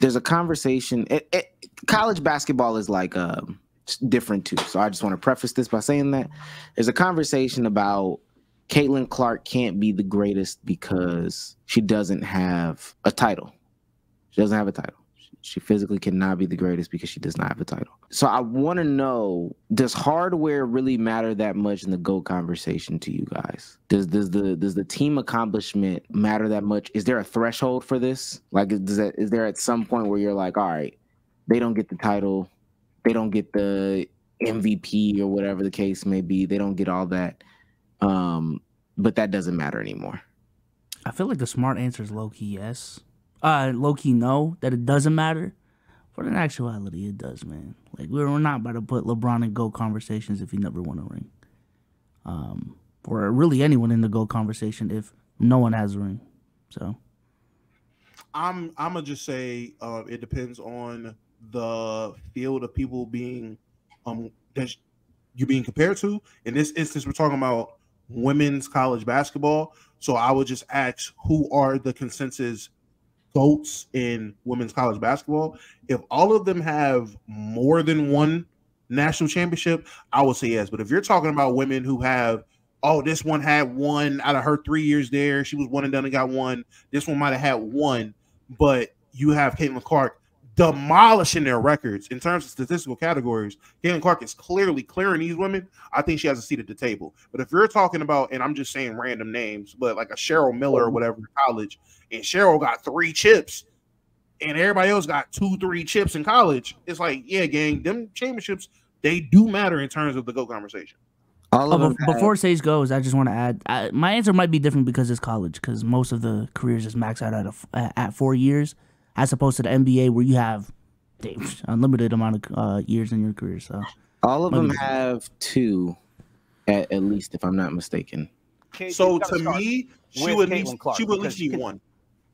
there's a conversation. College basketball is like different too. So I just want to preface this by saying that there's a conversation about Caitlin Clark can't be the greatest because she doesn't have a title. She doesn't have a title. She physically cannot be the greatest because she does not have a title. So I want to know, does hardware really matter that much in the GOAT conversation to you guys? Does the team accomplishment matter that much? Is there a threshold for this? Like, is there at some point where you're like, all right, they don't get the title, they don't get the MVP or whatever the case may be, they don't get all that, but that doesn't matter anymore? I feel like the smart answer is low-key yes. Low-key no, that it doesn't matter. But in actuality, it does, man. Like, we're not about to put LeBron in GOAT conversations if he never won a ring. Or really anyone in the GOAT conversation if no one has a ring. So I'm gonna just say it depends on the field of people being that you're being compared to. In this instance, we're talking about women's college basketball. So I would just ask, who are the consensus GOATs in women's college basketball? If all of them have more than one national championship, I would say yes. But if you're talking about women who have, oh, this one had one out of her 3 years there, she was one and done and got one. This one might have had one, but you have Caitlin Clark demolishing their records in terms of statistical categories. Caitlin Clark is clearly clearing these women. I think she has a seat at the table. But if you're talking about, and I'm just saying random names, but like a Cheryl Miller or whatever in college, and Cheryl got 3 chips, and everybody else got 2-3 chips in college, it's like, yeah, gang, them championships, they do matter in terms of the GOAT conversation. Before Sage goes, I just want to add, my answer might be different because it's college, because most of the careers just max out at 4 years, as opposed to the NBA where you have unlimited amount of years in your career. So all of them have 2, at least, if I'm not mistaken. So to me, she would at least need 1.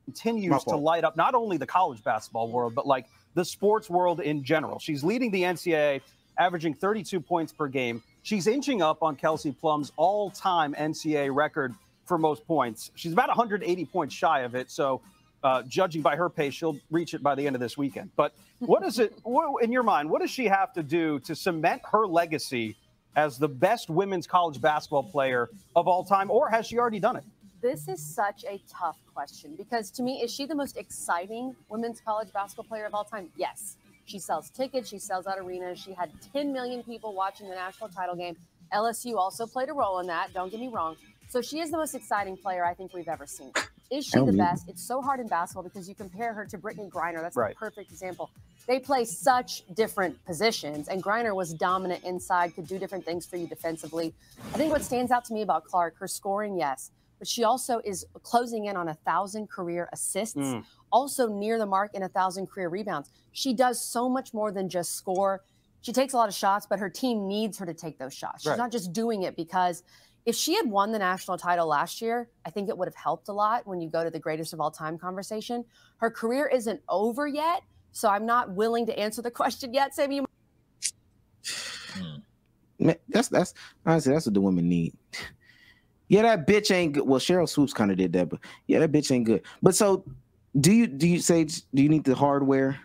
Continues to light up not only the college basketball world, but like the sports world in general. She's leading the NCAA, averaging 32 points per game. She's inching up on Kelsey Plum's all-time NCAA record for most points. She's about 180 points shy of it. So judging by her pace, she'll reach it by the end of this weekend. But in your mind, what does she have to do to cement her legacy as the best women's college basketball player of all time, or has she already done it? This is such a tough question because to me, is she the most exciting women's college basketball player of all time? Yes. She sells tickets. She sells out arenas. She had 10 million people watching the national title game. LSU also played a role in that. Don't get me wrong. So she is the most exciting player I think we've ever seen. Is she the best? It's so hard in basketball because you compare her to Brittany Griner. That's a perfect example. They play such different positions, and Griner was dominant inside, could do different things for you defensively. I think what stands out to me about Clark, her scoring, yes, but she also is closing in on 1,000 career assists, also near the mark in 1,000 career rebounds. She does so much more than just score. She takes a lot of shots, but her team needs her to take those shots. She's not just doing it because if she had won the national title last year, I think it would have helped a lot when you go to the greatest of all time conversation. Her career isn't over yet, so I'm not willing to answer the question yet, Sammy. That's honestly, that's what the women need. Yeah, that bitch ain't good. Well, Cheryl Swoops kind of did that, but yeah, that bitch ain't good. But so, do you need the hardware?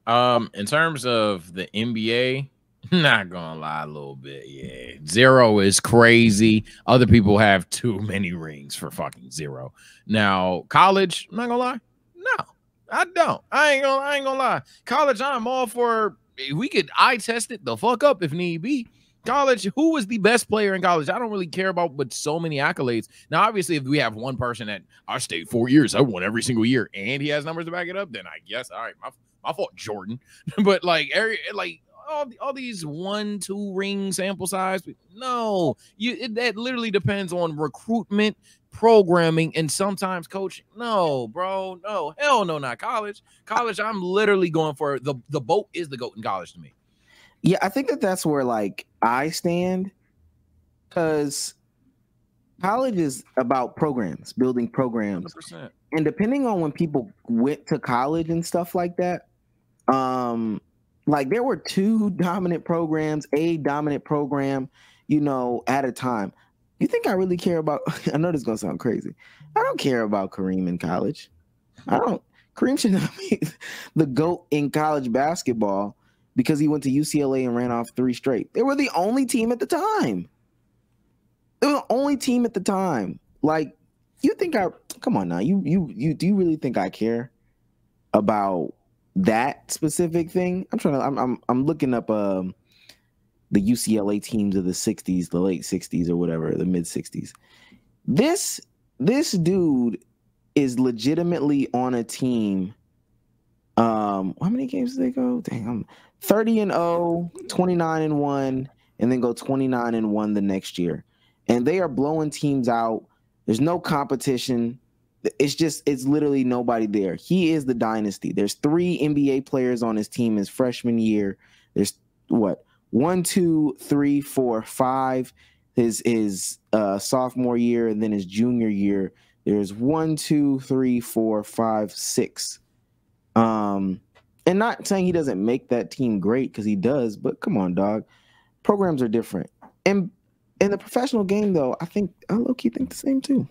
In terms of the NBA, not gonna lie, a little bit. Yeah, 0 is crazy. Other people have too many rings for fucking 0. Now, college, I'm not gonna lie. No, I don't. I ain't gonna lie. College, I'm all for. We could eye test it the fuck up if need be. College, who was the best player in college? I don't really care about, but so many accolades. Now, obviously, if we have one person that I stayed 4 years, I won every single year, and he has numbers to back it up, then I guess, all right, my fault, Jordan. But like all these 1-2 ring sample size, no, that literally depends on recruitment, programming, and sometimes coaching. No, bro, no, hell no, not college. College, I'm literally going for the boat is the GOAT in college to me. Yeah, I think that's where like I stand, because college is about programs, building programs, 100%. And depending on when people went to college and stuff like that, like there were 2 dominant programs, a dominant program, at a time. You think I really care about? I know this is gonna sound crazy. I don't care about Kareem in college. I don't. Kareem should not be the GOAT in college basketball because he went to UCLA and ran off 3 straight. They were the only team at the time. They were the only team at the time. Like, you think come on now. You do you really think I care about that specific thing? I'm looking up the UCLA teams of the 60s, the late 60s or whatever, the mid 60s. This dude is legitimately on a team. How many games did they go? Dang, I'm 30-0, 29-1, and then go 29-1 the next year. And they are blowing teams out. There's no competition. It's literally nobody there. He is the dynasty. There's 3 NBA players on his team his freshman year. There's 1, 2, 3, 4, 5 his sophomore year, and then his junior year. There's 1, 2, 3, 4, 5, 6. And not saying he doesn't make that team great because he does, but come on, dog. Programs are different. And in the professional game, though, I low-key think the same too.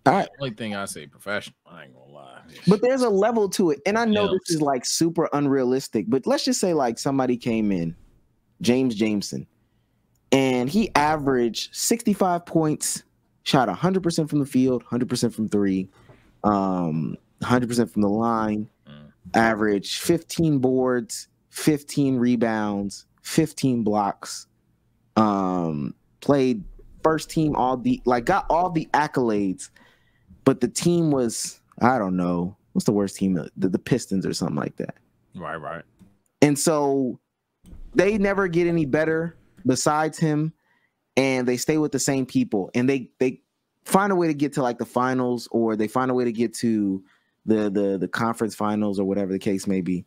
All right. The only thing I say professional, I ain't gonna lie. But there's a level to it. And I know this is like super unrealistic, but let's just say like somebody came in, James Jameson, and he averaged 65 points, shot 100% from the field, 100% from 3, 100% from the line, averaged 15 boards, 15 rebounds, 15 blocks, played first team got all the accolades, but the team was, I don't know, what's the worst team? The Pistons or something like that. Right. And so they never get any better besides him, and they stay with the same people, and they find a way to get to like the finals, or they find a way to get to the conference finals or whatever the case may be,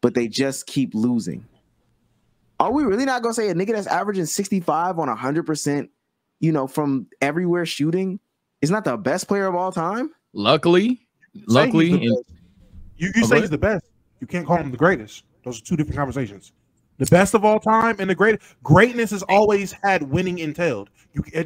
but they just keep losing. Are we really not gonna say a nigga that's averaging 65 on 100%, from everywhere shooting is not the best player of all time? Luckily, you say he's the best. You can't call him the greatest. Those are 2 different conversations. The best of all time and the greatness has always had winning entailed.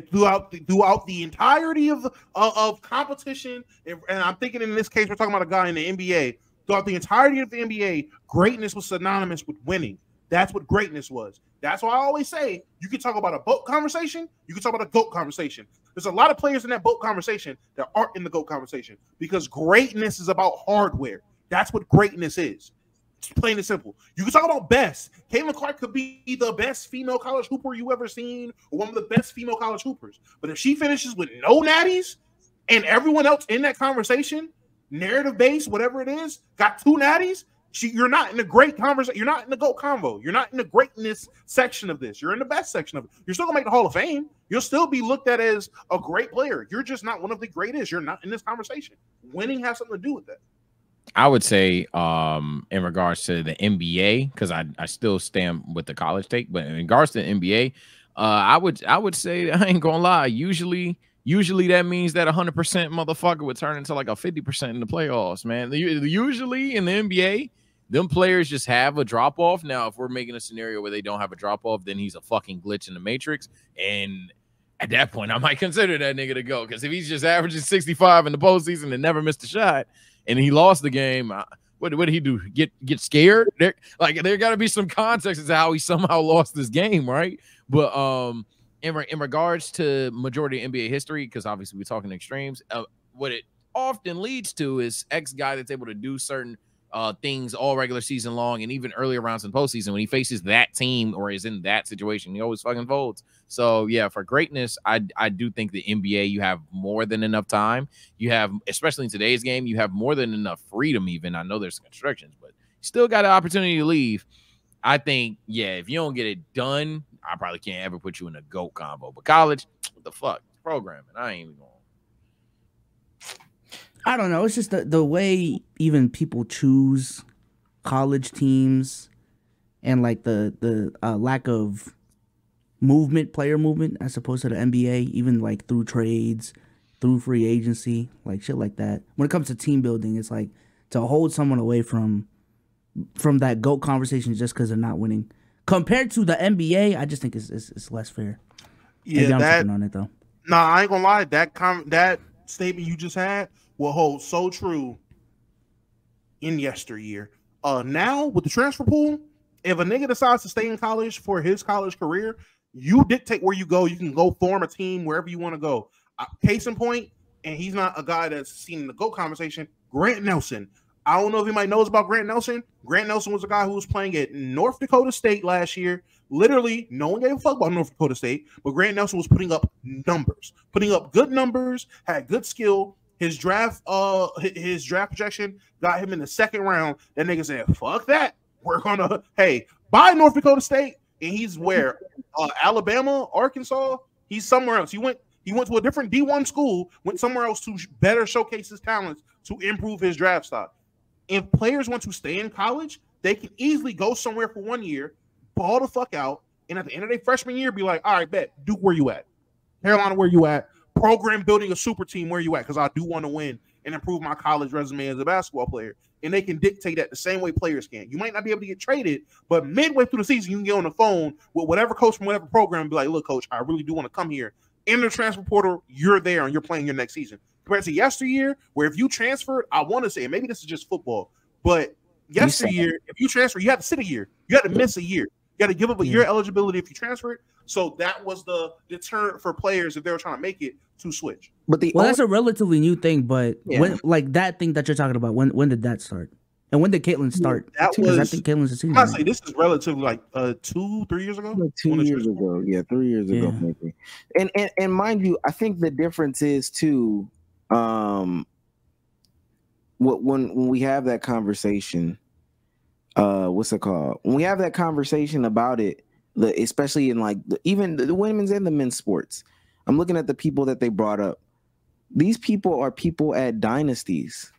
Throughout the entirety of competition, and I'm thinking in this case we're talking about a guy in the NBA. Throughout the entirety of the NBA, greatness was synonymous with winning. That's what greatness was. That's why I always say you can talk about a BOAT conversation, you can talk about a GOAT conversation. There's a lot of players in that BOAT conversation that aren't in the GOAT conversation because greatness is about hardware. That's what greatness is. It's plain and simple. You can talk about best. Caitlin Clark could be the best female college hooper you ever seen, or one of the best female college hoopers. But if she finishes with no natties and everyone else in that conversation, narrative based, whatever it is, got 2 natties, you're not in the great conversation. You're not in the GOAT convo. You're not in the greatness section of this. You're in the best section of it. You're still gonna make the Hall of Fame. You'll still be looked at as a great player. You're just not one of the greatest. You're not in this conversation. Winning has something to do with that. I would say in regards to the NBA, because I still stand with the college take, but in regards to the NBA, I would say, I ain't gonna lie, usually that means that 100% motherfucker would turn into like a 50% in the playoffs, man. Usually in the NBA, them players just have a drop off. Now, if we're making a scenario where they don't have a drop off, then he's a fucking glitch in the matrix. And at that point, I might consider that nigga to go. Because if he's just averaging 65 in the postseason and never missed a shot, and he lost the game, what did he do? Get scared? There got to be some context as to how he somehow lost this game, right? But in regards to majority of NBA history, because obviously we're talking extremes, what it often leads to is X guy that's able to do certain things all regular season long and even earlier rounds in postseason. When he faces that team or is in that situation, he always fucking folds. So yeah, for greatness, I do think the NBA, you have more than enough time. You have, especially in today's game, you have more than enough freedom. Even I know there's constrictions, but you still got an opportunity to leave. I think, yeah, if you don't get it done, I probably can't ever put you in a GOAT combo. But college, what the fuck? It's programming. I ain't even going. I don't know. It's just the way even people choose college teams and like the lack of movement, player movement, as opposed to the NBA, even like through trades, through free agency, like shit like that. When it comes to team building, it's like to hold someone away from that GOAT conversation just because they're not winning. Compared to the NBA, I just think it's less fair. Yeah, maybe I'm tripping on it though. Nah, I ain't gonna lie. That statement you just had will hold so true in yesteryear. Now with the transfer pool, if a nigga decides to stay in college for his college career, you dictate where you go. You can go form a team wherever you want to go. Case in point, and he's not a guy that's seen in the GOAT conversation, Grant Nelson. I don't know if anybody knows about Grant Nelson. Grant Nelson was a guy who was playing at North Dakota State last year. Literally, no one gave a fuck about North Dakota State, but Grant Nelson was putting up numbers, putting up good numbers, had good skill. His draft projection got him in the second round. That nigga said, fuck that. We're gonna, buy North Dakota State. And he's where? Alabama, Arkansas. He's somewhere else. He went to a different D1 school, went somewhere else to better showcase his talents to improve his draft stock. If players want to stay in college, they can easily go somewhere for 1 year, ball the fuck out, and at the end of their freshman year, be like, all right, bet, Duke, where you at? Carolina, where you at? Program building a super team, where you at? Because I do want to win and improve my college resume as a basketball player. And they can dictate that the same way players can. You might not be able to get traded, but midway through the season, you can get on the phone with whatever coach from whatever program and be like, look, coach, I really do want to come here. In the transfer portal, you're there and you're playing your next season. Compared to yesteryear, where if you transferred, I want to say, maybe this is just football, but yesteryear, if you transfer, you had to sit a year. You had to miss a year. You got to give up a year eligibility if you transfer it. So that was the deterrent for players if they were trying to make it to switch. But that's a relatively new thing. But when, like that thing that you're talking about, when did that start? And when did Caitlin start? That was, I think Caitlin's a senior. I say this is relatively like 2-3 years ago. Like 2 years ago, 3 years ago, maybe. And mind you, I think the difference is too. When we have that conversation, what's it called? When we have that conversation about it, especially in like even the women's and the men's sports, I'm looking at the people that they brought up. These people are people at dynasties.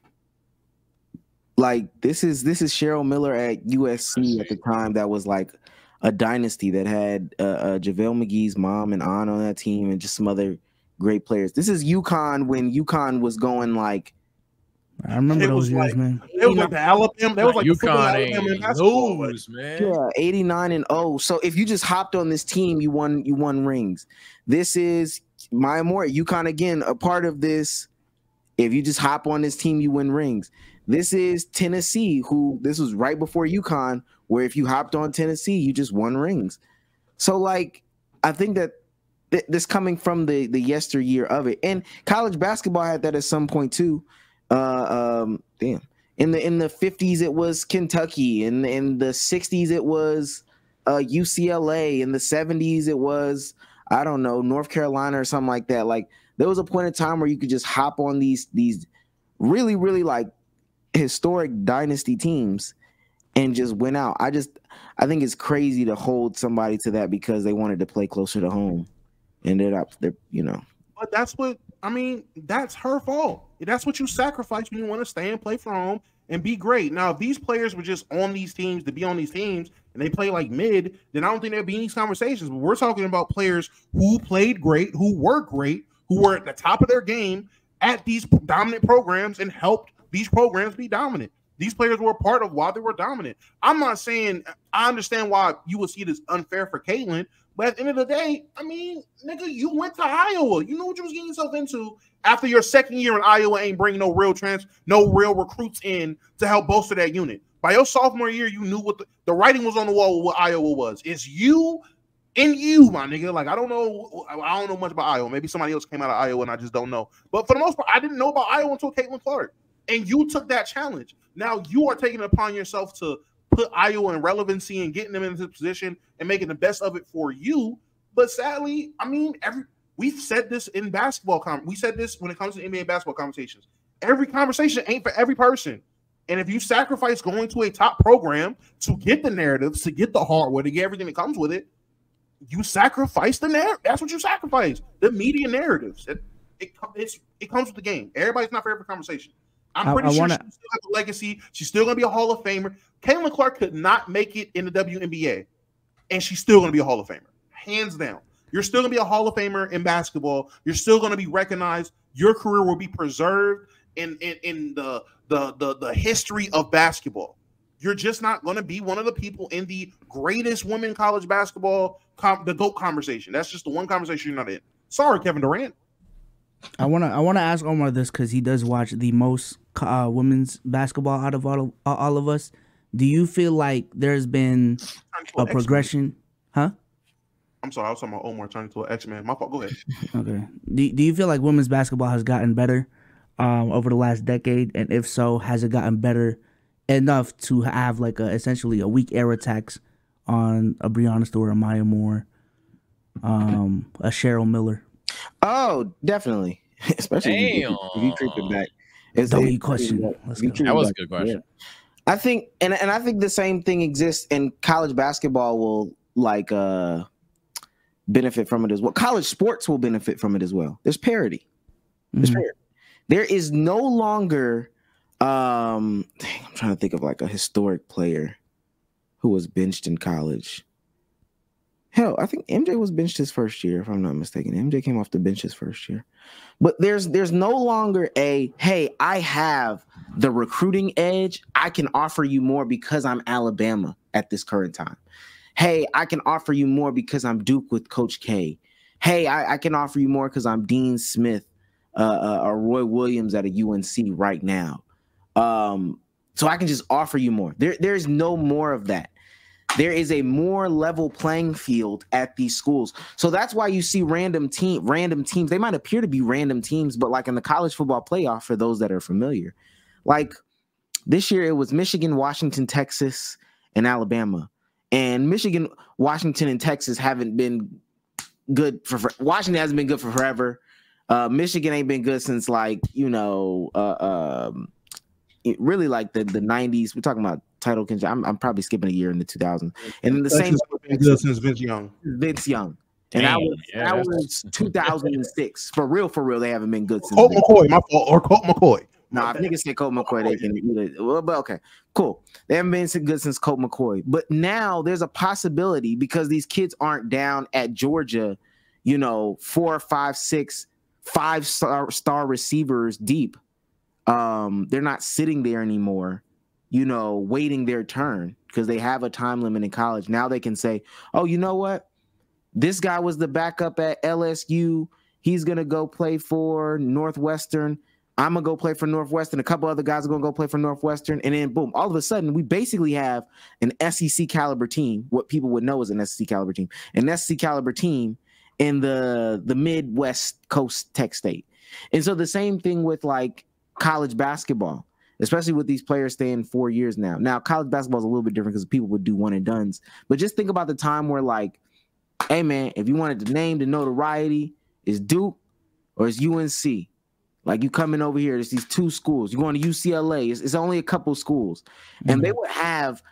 Like this is Cheryl Miller at USC at the time. That was like a dynasty that had JaVale McGee's mom and aunt on that team and just some other great players. This is UConn when UConn was going like. I remember those years, man. It was like the Alabama. That was like UConn ain't lose, man. Yeah, 89-0. So if you just hopped on this team, you won rings. This is Maya Moore. UConn again, a part of this. If you just hop on this team, you win rings. This is Tennessee, who this was right before UConn, where if you hopped on Tennessee, you just won rings. So like, I think that this coming from the yesteryear of it, and college basketball had that at some point too. In the 50s it was Kentucky, in the 60s it was UCLA, in the 70s it was I don't know, North Carolina or something like that. Like there was a point in time where you could just hop on these really like historic dynasty teams and just win out. I think it's crazy to hold somebody to that because they wanted to play closer to home, and they're But that's what I mean. That's her fault. That's what you sacrifice when you want to stay and play for home and be great. Now, if these players were just on these teams to be on these teams and they play like mid, then I don't think there'd be any conversations. But we're talking about players who played great, who were at the top of their game at these dominant programs and helped these programs be dominant. These players were a part of why they were dominant. I'm not saying I understand why you would see this unfair for Caitlin, but at the end of the day, I mean, nigga, you went to Iowa. You know what you was getting yourself into after your second year in Iowa ain't bringing no real recruits in to help bolster that unit. By your sophomore year, you knew what the writing was on the wall with what Iowa was. It's you, my nigga. Like, I don't know much about Iowa. Maybe somebody else came out of Iowa and I just don't know. But for the most part, I didn't know about Iowa until Caitlin Clark. And you took that challenge. Now you are taking it upon yourself to put Iowa in relevancy and getting them into this position and making the best of it for you. But sadly, I mean, we've said this in basketball. We said this when it comes to NBA basketball conversations. Every conversation ain't for every person. And if you sacrifice going to a top program to get the narratives, to get the hardware, to get everything that comes with it, you sacrifice the narrative. That's what you sacrifice. The media narratives. It comes with the game. Everybody's not for every conversation. I'm pretty sure she still has a legacy. She's still going to be a Hall of Famer. Caitlin Clark could not make it in the WNBA, and she's still going to be a Hall of Famer. Hands down. You're still going to be a Hall of Famer in basketball. You're still going to be recognized. Your career will be preserved in the history of basketball. You're just not going to be one of the people in the greatest women college basketball, the GOAT conversation. That's just the one conversation you're not in. Sorry, Kevin Durant. I wanna ask Omar this because he does watch the most women's basketball out of all of us. Do you feel like there's been a progression? Huh? I'm sorry, I was talking about Omar turning to an X-Man. My fault. Go ahead. Okay. Do you feel like women's basketball has gotten better over the last decade? And if so, has it gotten better enough to have like essentially a weak air attacks on a Breanna Stewart, a Maya Moore, a Cheryl Miller? Oh, definitely. Especially if you treat it back. It's a question. That was a good question. Yeah. I think, and I think the same thing exists, and college basketball will like benefit from it as well. College sports will benefit from it as well. There's parity. Parity. There is no longer. I'm trying to think of like a historic player who was benched in college. Hell, I think MJ was benched his first year, if I'm not mistaken. MJ came off the bench his first year. But there's no longer hey, I have the recruiting edge. I can offer you more because I'm Alabama at this current time. Hey, I can offer you more because I'm Duke with Coach K. Hey, I can offer you more because I'm Dean Smith or Roy Williams at a UNC right now. So I can just offer you more. There's no more of that. There is a more level playing field at these schools. So that's why you see random teams. They might appear to be random teams, but like in the college football playoff, for those that are familiar, like this year it was Michigan, Washington, Texas, and Alabama. And Michigan, Washington, and Texas haven't been good for Washington hasn't been good for forever. Michigan ain't been good since like, really like the 90s. We're talking about title contention. I'm probably skipping a year in the 2000s. And then the same good since Vince Young. And that was 2006. For real, they haven't been good since. Colt McCoy, my fault, or Colt McCoy. Nah, if niggas say Colt McCoy, they can either. Well, but okay, cool. They haven't been so good since Colt McCoy. But now there's a possibility because these kids aren't down at Georgia, 4, 5, 6, 5-star receivers deep. They're not sitting there anymore, waiting their turn because they have a time limit in college. Now they can say, oh, you know what? This guy was the backup at LSU. He's going to go play for Northwestern. I'm going to go play for Northwestern. A couple other guys are going to go play for Northwestern. And then, boom, all of a sudden, we basically have an SEC caliber team, what people would know as an SEC caliber team, in the Midwest Coast Tech State. And so the same thing with like college basketball, especially with these players staying 4 years now. Now, college basketball is a little bit different because people would do one and dones. But just think about the time where like, hey, man, if you wanted the name, the notoriety, is Duke or is UNC. Like you coming over here, there's these two schools. You're going to UCLA. It's only a couple schools. And they would have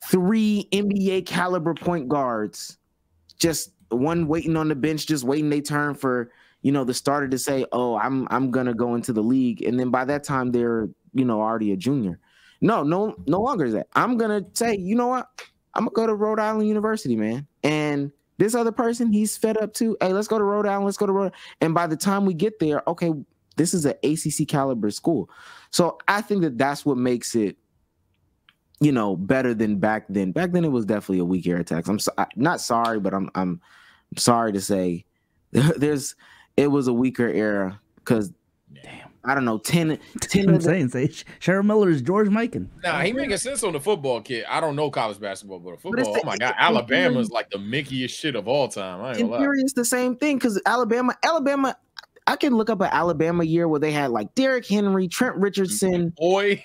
3 NBA caliber point guards, just one waiting on the bench, just waiting their turn for, the starter to say, oh, I'm going to go into the league. And then by that time, they're, already a junior. No longer is that. I'm going to say, you know what? I'm going to go to Rhode Island University, man. And this other person, he's fed up too. Hey, let's go to Rhode Island. And by the time we get there, okay, this is an ACC caliber school. So I think that that's what makes it, better than back then. Back then, it was definitely a weak air attacks. I'm not sorry, but I'm sorry to say it was a weaker era because, I don't know, 10 I'm saying, Cheryl Miller is George Mikan. Nah, he making sense on the football kid. I don't know college basketball, but football, oh my God, Alabama's like the Mickeyest shit of all time. I ain't gonna lie. It's the same thing because Alabama, I can look up an Alabama year where they had like Derrick Henry, Trent Richardson. Boy.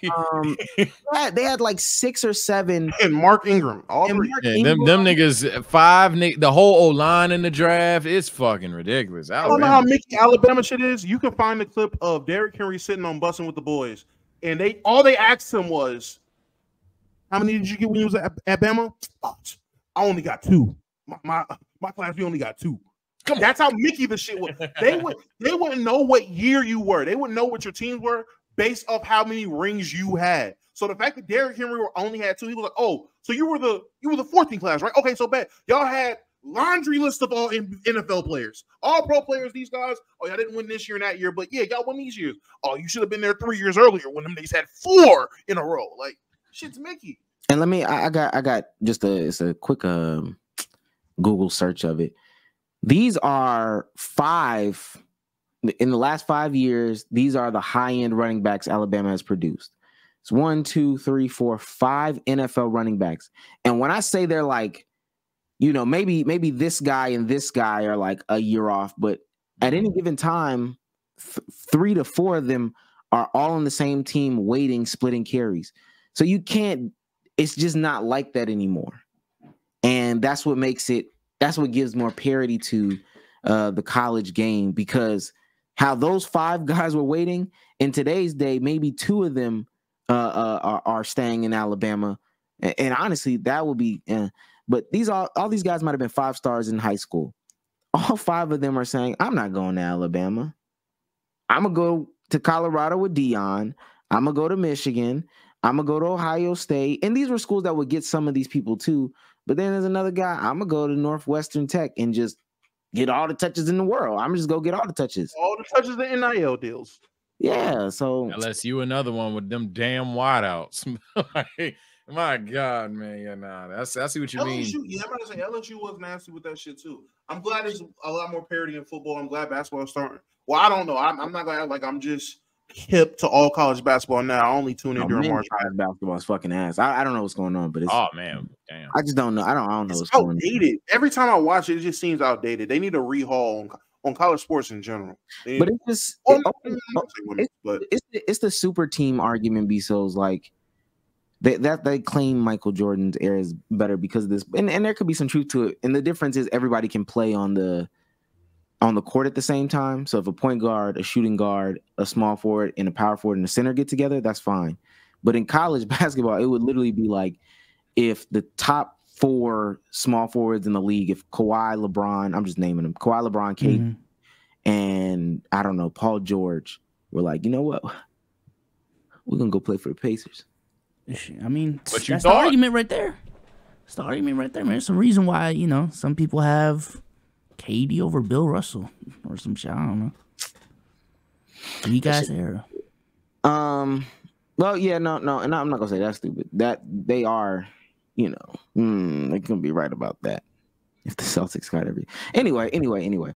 They had like 6 or 7. And Mark Ingram. Them niggas, 5, the whole O-line in the draft. It's fucking ridiculous. I don't know how Mickey Alabama shit is. You can find the clip of Derrick Henry sitting on Bussin' with the Boys. And all they asked him was, how many did you get when you was at Bama? Oh, I only got 2. My class, we only got 2. That's how Mickey the shit was. They wouldn't know what year you were. They wouldn't know what your teams were based off how many rings you had. So the fact that Derrick Henry only had 2, he was like, oh, so you were the 14th class, right? Okay, so bad. Y'all had laundry list of all NFL players, all pro players. These guys, oh, y'all didn't win this year and that year, but yeah, y'all won these years. Oh, you should have been there 3 years earlier when them niggas had 4 in a row. Like shit's Mickey. And I got just it's a quick Google search of it. These are 5 in the last 5 years, these are the high-end running backs Alabama has produced. It's 1, 2, 3, 4, 5 NFL running backs. And when I say they're like, you know, maybe this guy and this guy are like a year off, but at any given time, 3 to 4 of them are all on the same team, waiting, splitting carries. So you can't. It's just not like that anymore, and that's what makes it. That's what gives more parity to the college game, because how those 5 guys were waiting in today's day, maybe 2 of them are staying in Alabama, and honestly, that would be. But all these guys might have been 5 stars in high school. All 5 of them are saying, "I'm not going to Alabama. I'm gonna go to Colorado with Deion. I'm gonna go to Michigan. I'm gonna go to Ohio State." And these were schools that would get some of these people too. But then there's another guy. I'm gonna go to Northwestern Tech and just get all the touches in the world. I'm just go get all the touches. All the touches, the NIL deals. Yeah. So LSU, another one with them damn wideouts. My God, man. Yeah, nah. I see what you LSU, mean. Yeah, I'm about to say LSU was nasty with that shit too. I'm glad there's a lot more parity in football. I'm glad basketball is starting. Well, I don't know. I'm not gonna act like I'm just hip to all college basketball now. I only tune in during March. College basketball is fucking ass. I don't know what's going on, but it's Man, damn. I just don't know. I don't know It's what's going on. outdated. Every time I watch it, it just seems outdated. They need a rehaul on college sports in general. But it's just it's the super team argument. Besos like they claim Michael Jordan's era is better because of this, and there could be some truth to it. And the difference is everybody can play on the court at the same time. So if a point guard, a shooting guard, a small forward, and a power forward and a center get together, that's fine. But in college basketball, it would literally be like if the top 4 small forwards in the league, if Kawhi, LeBron, I'm just naming them, Kawhi, LeBron, KD, and I don't know, Paul George, were like, you know what? We're going to go play for the Pacers. I mean, that's the argument right there. It's the argument right there, man. It's a reason why, you know, some people have KD over Bill Russell or some shit. I don't know. You guys era. Well, yeah, no, and I'm not gonna say that's stupid. That they are, you know, they couldn't be right about that if the Celtics got every. Anyway.